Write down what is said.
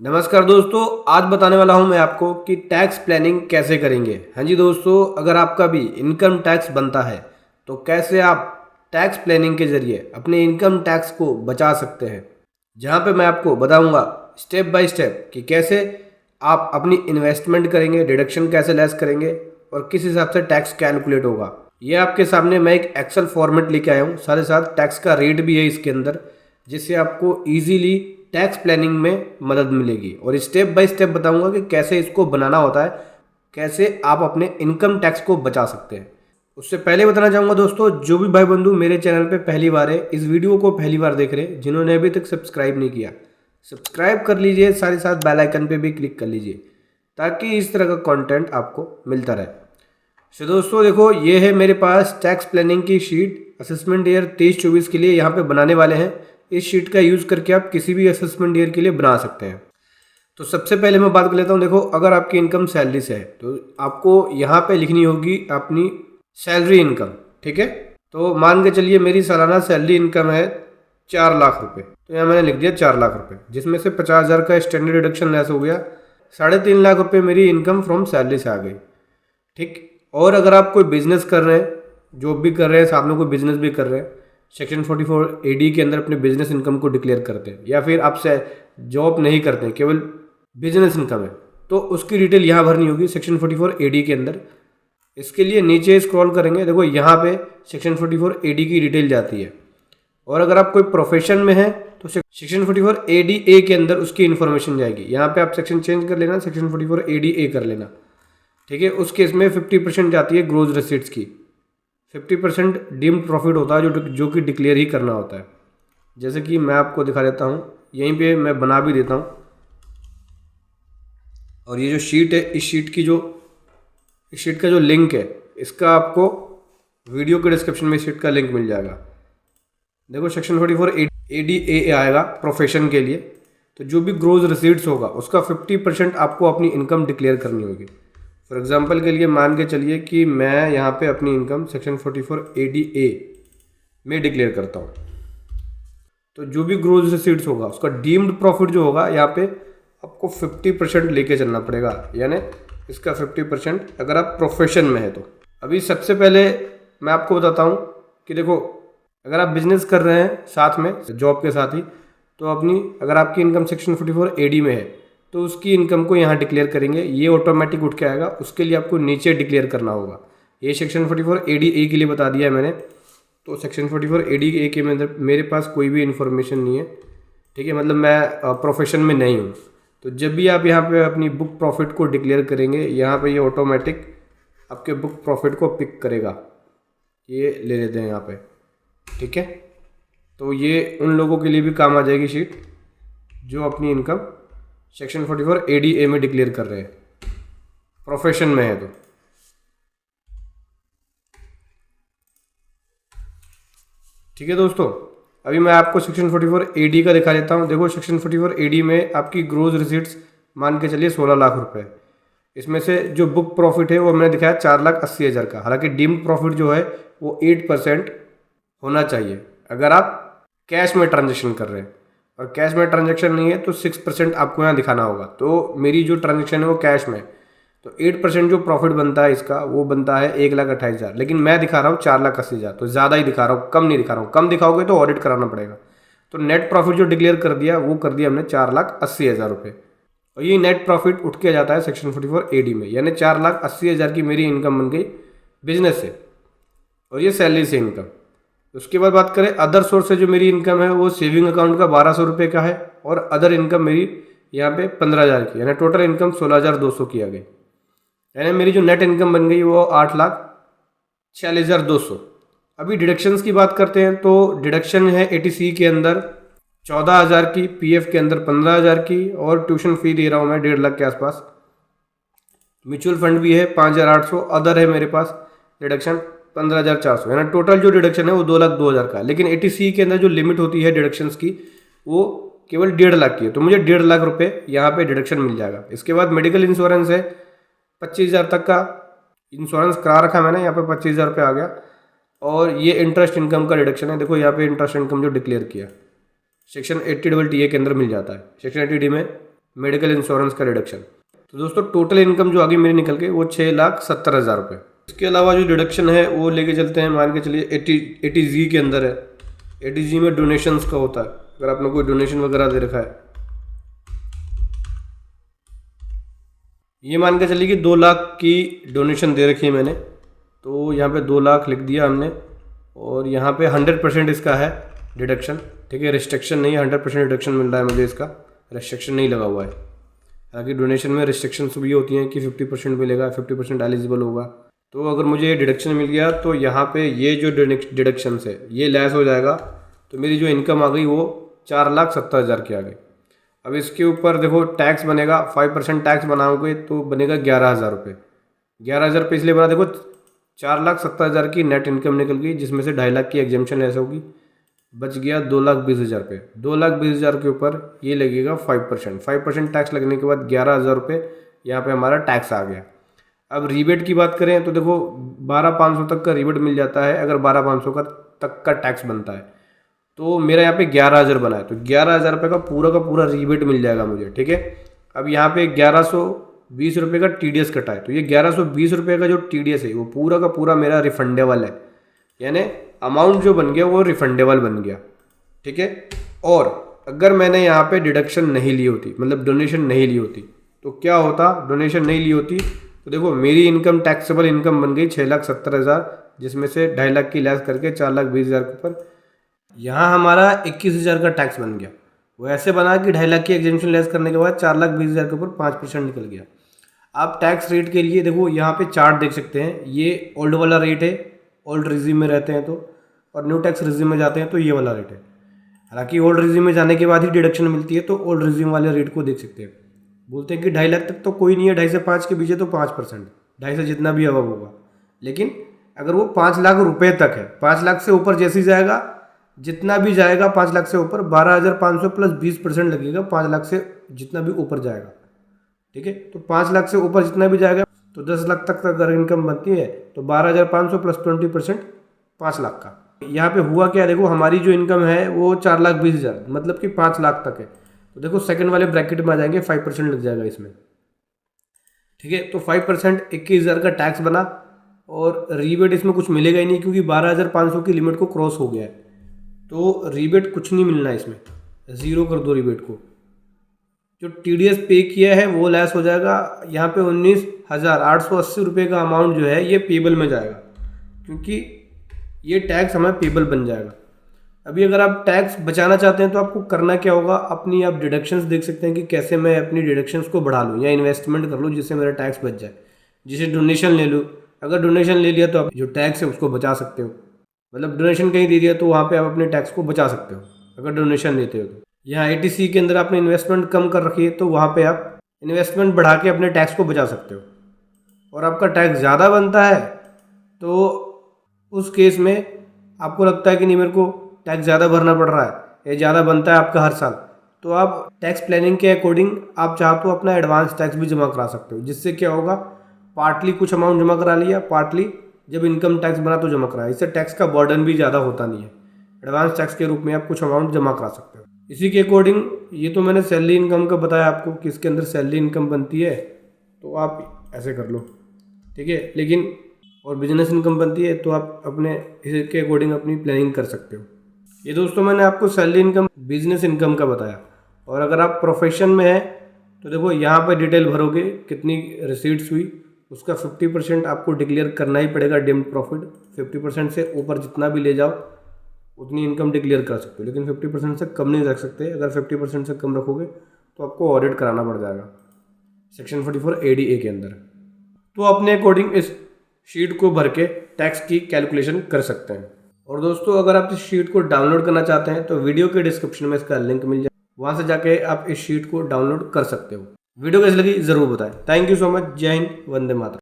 नमस्कार दोस्तों, आज बताने वाला हूं मैं आपको कि टैक्स प्लानिंग कैसे करेंगे। हाँ जी दोस्तों, अगर आपका भी इनकम टैक्स बनता है तो कैसे आप टैक्स प्लानिंग के ज़रिए अपने इनकम टैक्स को बचा सकते हैं। जहां पे मैं आपको बताऊंगा स्टेप बाय स्टेप कि कैसे आप अपनी इन्वेस्टमेंट करेंगे, डिडक्शन कैसे लेस करेंगे और किस हिसाब से टैक्स कैलकुलेट होगा। ये आपके सामने मैं एक एक्सेल फॉर्मेट लेके आया हूँ, साथ ही साथ टैक्स का रेट भी है इसके अंदर, जिससे आपको ईजिली टैक्स प्लानिंग में मदद मिलेगी। और स्टेप बाय स्टेप बताऊंगा कि कैसे इसको बनाना होता है, कैसे आप अपने इनकम टैक्स को बचा सकते हैं। उससे पहले बताना चाहूँगा दोस्तों, जो भी भाई बंधु मेरे चैनल पे पहली बार है, इस वीडियो को पहली बार देख रहे हैं, जिन्होंने अभी तक सब्सक्राइब नहीं किया, सब्सक्राइब कर लीजिए, साथ ही साथ बेल आइकन पे भी क्लिक कर लीजिए ताकि इस तरह का कंटेंट आपको मिलता रहे। तो दोस्तों देखो, ये है मेरे पास टैक्स प्लानिंग की शीट, असेसमेंट ईयर 23-24 के लिए यहाँ पे बनाने वाले हैं। इस शीट का यूज़ करके आप किसी भी असेसमेंट ईयर के लिए बना सकते हैं। तो सबसे पहले मैं बात कर लेता हूँ। देखो, अगर आपकी इनकम सैलरी से है तो आपको यहाँ पे लिखनी होगी अपनी सैलरी इनकम, ठीक है। तो मान के चलिए मेरी सालाना सैलरी इनकम है 4 लाख रुपए, तो यहाँ मैंने लिख दिया 4 लाख रुपए, जिसमें से 50,000 का स्टैंडर्ड डिडक्शन लेस हो गया। 3.5 लाख रुपए मेरी इनकम फ्रॉम सैलरी से आ गई, ठीक। और अगर आप कोई बिजनेस कर रहे हैं, जॉब भी कर रहे हैं, साथ में कोई बिजनेस भी कर रहे हैं, सेक्शन 44AD के अंदर अपने बिजनेस इनकम को डिक्लेयर करते हैं, या फिर आपसे जॉब नहीं करते हैं, केवल बिजनेस इनकम है, तो उसकी डिटेल यहाँ भरनी होगी सेक्शन 44AD के अंदर। इसके लिए नीचे स्क्रॉल करेंगे, देखो यहाँ पे सेक्शन 44AD की डिटेल जाती है। और अगर आप कोई प्रोफेशन में है तो सेक्शन 44AD A के अंदर उसकी इन्फॉर्मेशन जाएगी। यहाँ पे आप सेक्शन चेंज कर लेना, सेक्शन 44AD A कर लेना, ठीक है। उस केस में 50% जाती है ग्रोज रिसीट्स की, 50% डीम्ड प्रॉफिट होता है जो कि डिक्लेयर ही करना होता है। जैसे कि मैं आपको दिखा देता हूँ, यहीं पे मैं बना भी देता हूँ। और ये जो शीट है, इस शीट का जो लिंक है, इसका आपको वीडियो के डिस्क्रिप्शन में शीट का लिंक मिल जाएगा। देखो, सेक्शन 44AD आएगा प्रोफेशन के लिए, तो जो भी ग्रोज रिसीट्स होगा उसका 50% आपको अपनी इनकम डिक्लेयर करनी होगी। फॉर एग्जाम्पल के लिए मान के चलिए कि मैं यहाँ पे अपनी इनकम सेक्शन 44AD में डिक्लेयर करता हूँ, तो जो भी ग्रोज रिसीट्स होगा उसका डीम्ड प्रॉफिट जो होगा यहाँ पे आपको 50% लेके चलना पड़ेगा, यानी इसका 50% अगर आप प्रोफेशन में है तो। अभी सबसे पहले मैं आपको बताता हूँ कि देखो, अगर आप बिजनेस कर रहे हैं साथ में जॉब के साथ ही, तो अपनी अगर आपकी इनकम सेक्शन 44AD में है तो उसकी इनकम को यहाँ डिक्लेयर करेंगे, ये ऑटोमेटिक उठ के आएगा। उसके लिए आपको नीचे डिक्लेयर करना होगा। ये सेक्शन 44AD के लिए बता दिया है मैंने, तो सेक्शन 44AD के अंदर मेरे पास कोई भी इन्फॉर्मेशन नहीं है, ठीक है, मतलब मैं प्रोफेशन में नहीं हूँ। तो जब भी आप यहाँ पे अपनी बुक प्रॉफिट को डिक्लेयर करेंगे, यहाँ पे ये ऑटोमेटिक आपके बुक प्रॉफिट को पिक करेगा। ये ले लेते हैं यहाँ पे, ठीक है। तो ये उन लोगों के लिए भी काम आ जाएगी शीट जो अपनी इनकम सेक्शन 44AD में डिक्लेयर कर रहे हैं, प्रोफेशन में है तो। ठीक है दोस्तों, अभी मैं आपको सेक्शन 44AD का दिखा देता हूँ। देखो, सेक्शन 44AD में आपकी ग्रोज रिसीट्स मान के चलिए 16 लाख रुपए। इसमें से जो बुक प्रॉफिट है वो मैंने दिखाया 4,80,000 का। हालांकि डीम्ड प्रॉफिट जो है वो 8% होना चाहिए अगर आप कैश में ट्रांजेक्शन कर रहे हैं, और कैश में ट्रांजेक्शन नहीं है तो 6% आपको यहाँ दिखाना होगा। तो मेरी जो ट्रांजेक्शन है वो कैश में, तो 8% जो प्रॉफिट बनता है इसका वो बनता है 1,28,000, लेकिन मैं दिखा रहा हूँ 4,80,000, तो ज़्यादा ही दिखा रहा हूँ, कम नहीं दिखा रहा हूँ। कम दिखाओगे तो ऑडिट कराना पड़ेगा। तो नेट प्रॉफिट जो डिक्लेयर कर दिया वो कर दिया हमने 4,80,000 रुपये, और ये नेट प्रॉफिट उठ के जाता है सेक्शन 44AD में, यानी 4,80,000 की मेरी इनकम बन गई बिजनेस से, और ये सैलरी से इनकम। उसके बाद बात करें अदर सोर्स से जो मेरी इनकम है, वो सेविंग अकाउंट का 1,200 रुपये का है, और अदर इनकम मेरी यहाँ पे 15,000 की, यानी टोटल इनकम 16,200 की आ गई। यानी मेरी जो नेट इनकम बन गई वो 8,46,200। अभी डिडक्शंस की बात करते हैं, तो डिडक्शन है 80C के अंदर 14,000 की, PF के अंदर 15,000 की, और ट्यूशन फी दे रहा हूँ मैं 1.5 लाख के आसपास। म्यूचुअल फंड भी है 5,800, अदर है मेरे पास डिडक्शन 15,400, यानी टोटल जो डिडक्शन है वो 2,02,000 का है। लेकिन 80C के अंदर जो लिमिट होती है डिडक्शंस की वो केवल 1.5 लाख की है, तो मुझे 1.5 लाख रुपये यहाँ पे डिडक्शन मिल जाएगा। इसके बाद मेडिकल इंश्योरेंस है 25,000 तक का इंश्योरेंस करा रखा मैंने, यहाँ पे 25,000 रुपये आ गया। और ये इंटरेस्ट इनकम का डिडक्शन है, देखो यहाँ पे इंटरेस्ट इनकम जो डिक्लेयर किया सेक्शन 80AA के अंदर मिल जाता है। सेक्शन 80D में मेडिकल इंश्योरेंस का डिडक्शन। तो दोस्तों टोटल इनकम जो आगे मेरी निकल गई वो 6,70,000 रुपये। इसके अलावा जो डिडक्शन है वो लेके चलते हैं, मान के चलिए 80G के अंदर है। 80G में डोनेशंस का होता है, अगर आपने कोई डोनेशन वगैरह दे रखा है, ये मान के चलिए कि 2 लाख की डोनेशन दे रखी है मैंने, तो यहाँ पे 2 लाख लिख दिया हमने और यहाँ पे 100% इसका है डिडक्शन। ठीक है, रिस्ट्रिक्शन नहीं है, 100% डिडक्शन मिल रहा है मुझे, इसका रिस्ट्रिक्शन नहीं लगा हुआ है। हालांकि डोनेशन में रिस्ट्रिक्शंस भी होती हैं कि 50% मिलेगा, 50% एलिजिबल होगा। तो अगर मुझे ये डिडक्शन मिल गया तो यहाँ पे ये जो डिडक्शंस है ये लेस हो जाएगा, तो मेरी जो इनकम आ गई वो 4,70,000 की आ गई। अब इसके ऊपर देखो टैक्स बनेगा, 5% टैक्स बनाओगे तो बनेगा 11,000 रुपये। 11,000 रुपये इसलिए बना, देखो 4,70,000 की नेट इनकम निकल गई, जिसमें से 2.5 लाख की एग्जेम्पशन ऐसे होगी, बच गया 2,20,000 रुपये। 2,20,000 के ऊपर ये लगेगा 5% टैक्स लगने के बाद 11,000 रुपये यहाँ पे हमारा टैक्स आ गया। अब रीबेट की बात करें तो देखो 12,500 तक का रीबेट मिल जाता है, अगर 12,500 का तक का टैक्स बनता है। तो मेरा यहाँ पे 11,000 बना है, तो 11,000 रुपये का पूरा रीबेट मिल जाएगा मुझे। ठीक है, अब यहाँ पे 1,120 रुपये का TDS कटा है, तो ये 1,120 रुपये का जो TDS है वो पूरा का पूरा मेरा रिफंडेबल है, यानी अमाउंट जो बन गया वो रिफंडेबल बन गया। ठीक है, और अगर मैंने यहाँ पे डिडक्शन नहीं ली होती, मतलब डोनेशन नहीं ली होती, तो क्या होता, डोनेशन नहीं ली होती तो देखो मेरी इनकम टैक्सेबल इनकम बन गई 6,70,000, जिसमें से 2.5 लाख की लेस करके 4,20,000 के ऊपर यहाँ हमारा 21,000 का टैक्स बन गया। वो ऐसे बना कि 2.5 लाख की एग्जेम्पशन लेस करने के बाद 4,20,000 के ऊपर 5% निकल गया। आप टैक्स रेट के लिए देखो यहाँ पे चार्ट देख सकते हैं, ये ओल्ड वाला रेट है, ओल्ड रिजीम में रहते हैं तो, और न्यू टैक्स रिजीम में जाते हैं तो ये वाला रेट है। हालांकि ओल्ड रिजीम में जाने के बाद ही डिडक्शन मिलती है, तो ओल्ड रिजीम वाले रेट को देख सकते हैं। बोलते हैं कि 2.5 लाख तक तो कोई नहीं है, 2.5 से 5 के बीच है तो 5%, 2.5 से जितना भी अबव होगा। लेकिन अगर वो 5 लाख रुपए तक है, 5 लाख से ऊपर जैसे जाएगा, जितना भी जाएगा 5 लाख से ऊपर 12,500 प्लस 20% लगेगा 5 लाख से जितना भी ऊपर जाएगा। ठीक है, तो 5 लाख से ऊपर जितना भी जाएगा, तो 10 लाख तक अगर इनकम बनती है तो 12,500 प्लस 20% 5 लाख का। यहाँ पे हुआ क्या, देखो हमारी जो इनकम है वो 4,20,000 मतलब कि 5 लाख तक है, तो देखो सेकंड वाले ब्रैकेट में आ जाएंगे, 5% लग जाएगा इसमें। ठीक है, तो 5% 21,000 का टैक्स बना, और रीबेट इसमें कुछ मिलेगा ही नहीं क्योंकि 12,500 की लिमिट को क्रॉस हो गया है, तो रीबेट कुछ नहीं मिलना है इसमें, 0 कर दो रीबेट को। जो TDS पे किया है वो लेस हो जाएगा, यहाँ पे 19,880 रुपये का अमाउंट जो है ये पेबल में जाएगा, क्योंकि ये टैक्स हमें पेबल बन जाएगा। अभी अगर आप टैक्स बचाना चाहते हैं तो आपको करना क्या होगा, अपनी आप डिडक्शंस देख सकते हैं कि कैसे मैं अपनी डिडक्शंस को बढ़ा लूँ या इन्वेस्टमेंट कर लूँ जिससे मेरा टैक्स बच जाए। जैसे डोनेशन ले लूँ, अगर डोनेशन ले लिया तो आप जो टैक्स है उसको बचा सकते हो, मतलब डोनेशन कहीं दे दिया तो वहाँ पे आप अपने टैक्स को बचा सकते हो अगर डोनेशन देते हो तो। यहाँ 80C के अंदर आपने इन्वेस्टमेंट कम कर रखी है तो वहाँ पे आप इन्वेस्टमेंट बढ़ा के अपने टैक्स को बचा सकते हो। और आपका टैक्स ज़्यादा बनता है तो उस केस में आपको लगता है कि नहीं मेरे को टैक्स ज़्यादा भरना पड़ रहा है, ये ज़्यादा बनता है आपका हर साल, तो आप टैक्स प्लानिंग के अकॉर्डिंग आप चाहो तो अपना एडवांस टैक्स भी जमा करा सकते हो। जिससे क्या होगा, पार्टली कुछ अमाउंट जमा करा लिया, पार्टली जब इनकम टैक्स बना तो जमा कराया, इससे टैक्स का बर्डन भी ज़्यादा होता नहीं है। एडवांस टैक्स के रूप में आप कुछ अमाउंट जमा करा सकते हो। इसी के अकॉर्डिंग ये तो मैंने सैलरी इनकम का बताया आपको कि इसके अंदर सैलरी इनकम बनती है, तो आप ऐसे कर लो। ठीक है, लेकिन और बिजनेस इनकम बनती है तो आप अपने इसके अकॉर्डिंग अपनी प्लानिंग कर सकते हो। ये दोस्तों मैंने आपको सैलरी इनकम बिजनेस इनकम का बताया। और अगर आप प्रोफेशन में हैं तो देखो यहाँ पर डिटेल भरोगे कितनी रिसीट्स हुई, उसका 50% आपको डिक्लेयर करना ही पड़ेगा डीम्ड प्रॉफिट। 50% से ऊपर जितना भी ले जाओ उतनी इनकम डिक्लेयर कर सकते हो, लेकिन 50% से कम नहीं रख सकते। अगर 50% से कम रखोगे तो आपको ऑडिट कराना पड़ जाएगा सेक्शन 44 ADA के अंदर। तो अपने अकॉर्डिंग इस शीट को भर के टैक्स की कैलकुलेशन कर सकते हैं। और दोस्तों अगर आप इस शीट को डाउनलोड करना चाहते हैं तो वीडियो के डिस्क्रिप्शन में इसका लिंक मिल जाए, वहाँ से जाके आप इस शीट को डाउनलोड कर सकते हो। वीडियो कैसी लगी ज़रूर बताएं। Thank you so much. जय हिंद, वंदे मातरम।